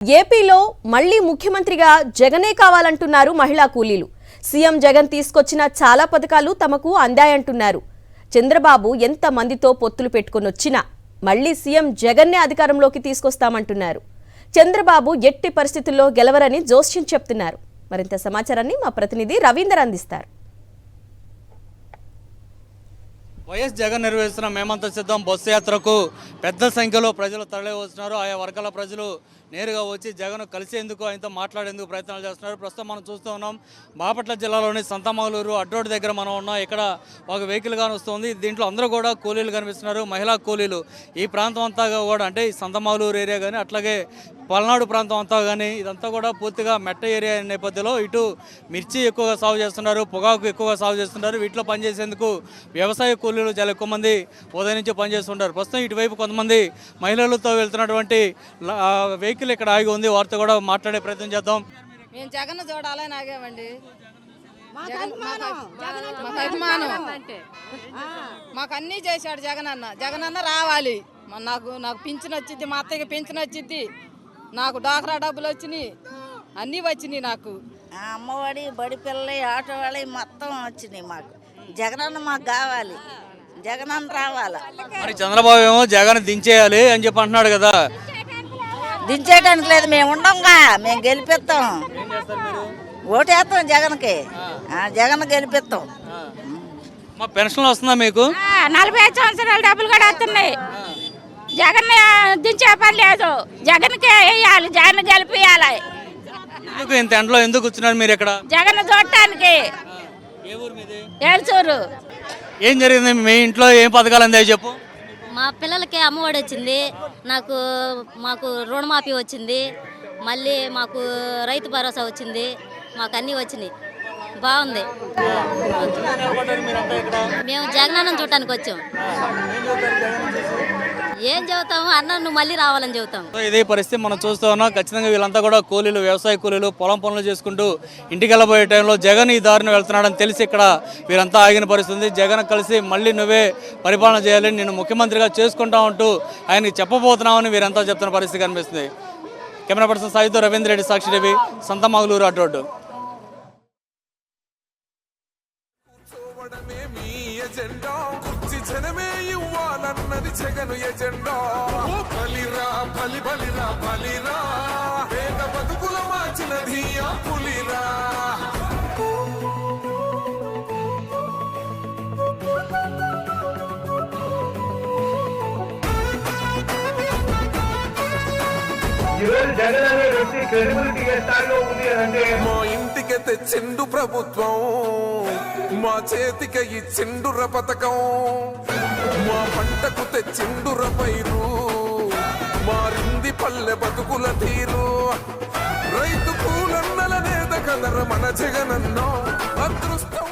ఏపీలో మళ్లీ ముఖ్యమంత్రిగా జగనే కావాలంటున్నారు మహిళా కూలీలు. సీఎం జగన్ తీసుకొచ్చిన చాలా పథకాలు తమకు అందాయంటున్నారు. చంద్రబాబు ఎంత మందితో పొత్తులు పెట్టుకొనొచ్చినా మళ్లీ సీఎం జగన్నే అధికారంలోకి తీసుకొస్తామంటున్నారు. చంద్రబాబు ఎట్టి పరిస్థితుల్లో గెలవరని జోస్యం చెప్తున్నారు. మరింత సమాచారాన్ని మా ప్రతినిధి రవీందర్ అందిస్తారు. వైఎస్ జగన్ నిర్వహిస్తున్న మేమంతా సిద్ధం బస్సు యాత్రకు పెద్ద సంఖ్యలో ప్రజలు తరలి వస్తున్నారు. ఆయా వర్గాల ప్రజలు నేరుగా వచ్చి జగన్ కలిసేందుకు ఆయనతో మాట్లాడేందుకు ప్రయత్నాలు చేస్తున్నారు. ప్రస్తుతం మనం చూస్తూ ఉన్నాం బాపట్ల జిల్లాలోని సంతమాగులూరు అడ్రోడ్ దగ్గర మనం ఉన్నాం. ఇక్కడ ఒక వెహికల్ గాని వస్తుంది. దీంట్లో అందరూ కూడా కూలీలు కనిపిస్తున్నారు, మహిళా కూలీలు. ఈ ప్రాంతం అంతా కూడా అంటే ఈ సంతమాగులూరు ఏరియా కానీ అట్లాగే పల్నాడు ప్రాంతం అంతా కానీ ఇదంతా కూడా పూర్తిగా మెట్ట ఏరియా నేపథ్యంలో ఇటు మిర్చి ఎక్కువగా సాగు చేస్తున్నారు, పొగాకు ఎక్కువగా సాగు చేస్తున్నారు. వీటిలో పనిచేసేందుకు వ్యవసాయ కూలీలు చాలా ఎక్కువ మంది ఉదయం నుంచి పనిచేస్తుంటారు. ప్రస్తుతం ఇటువైపు కొంతమంది మహిళలతో వెళ్తున్నటువంటి వెహికల్ ఇక్కడ ఆగి ఉంది. వారితో కూడా మాట్లాడే ప్రయత్నం చేద్దాం. మేము జగన్ చూడాలని ఆగామండి. మాకు అన్నీ చేశాడు జగన్ అన్న రావాలి. నాకు పింఛన్ వచ్చింది, మా అత్తయ్యకి పింఛన్ వచ్చింది, నాకు డాక్రా డబ్బులు వచ్చినాయి, అన్నీ వచ్చినాయి. నాకు అమ్మఒడి, బడి పిల్లలు, ఆటో వాళ్ళవి మొత్తం వచ్చినాయి. మాకు జగనన్న మాకు కావాలి, జగనన్న రావాలా. మరి చంద్రబాబు ఏమో జగన్ దించేయాలి అని చెప్పి అంటున్నాడు కదా. దించేయడానికి లేదు, మేము ఉండంగా, మేము గెలిపిస్తాం, ఓటేస్తాం జగన్కి, జగన్ గెలిపిస్తాం. మా పెన్షన్ వస్తుందా మీకు? 45 సంవత్సరాల డబ్బులు కూడా వస్తున్నాయి. జగన్ దించే పని లేదు, జగన్కే వేయాలి, జగన్ గెలిపియాలి. ఎందుకు ఇంత ఎండలో ఎందుకు కూర్చున్నారు మీరు ఇక్కడ? జగన్ చూడటానికి. ఏల్చూరు. ఏం జరిగింది మీ ఇంట్లో? ఏం పథకాలు అందాయి చెప్పు. మా పిల్లలకి అమ్మఒడి వచ్చింది, మాకు రుణమాఫీ వచ్చింది, మళ్ళీ మాకు రైతు భరోసా వచ్చింది, మాకు అన్నీ వచ్చినాయి. బాగుంది. మేము జగనన్న చూడటానికి వచ్చాం. ఏం చెబుతాము, అన్న నువ్వు మళ్ళీ రావాలని చెబుతాం. ఇదే పరిస్థితి మనం చూస్తూ ఉన్నాం. ఖచ్చితంగా వీళ్ళంతా కూడా కూలీలు, వ్యవసాయ కూలీలు, పొలం పనులు చేసుకుంటూ ఇంటికి వెళ్ళబోయే టైంలో జగన్ ఈ దారిని వెళ్తున్నాడని తెలిసి ఇక్కడ వీరంతా ఆగిన పరిస్థితుంది. జగన్ కలిసి మళ్ళీ నువ్వే పరిపాలన చేయాలి, నేను ముఖ్యమంత్రిగా చేసుకుంటా ఉంటూ ఆయనకి చెప్పబోతున్నామని వీరంతా చెప్తున్న పరిస్థితి కనిపిస్తుంది. కెమెరా పర్సన్ సాయితో రవీంద్ర రెడ్డి, సాక్షి టీవీ, సంతమాగులూరు అడ్రోడ్. జనమే ఇవ్వాలన్నది జగను ఎజెండా. బలిరా బలి బలిరా బలిరా, పేద బతుకుల మార్చినది ఆ పులిరా. జగన్ అనే వ్యక్తి క్రెడిబిలిటీ ఏ స్థాయిలో ఉంది అంటే మా ఇంటికి తెచ్చిండు ప్రభుత్వం, మా చేతికి ఇచ్చిండుర పథకం, మా పంటకు తెచ్చిండుర పైరు, మారింది పల్లె బతుకుల తీరు. రైతు కూలన్నల నేత కదర మన జగనన్నో అదృష్టం.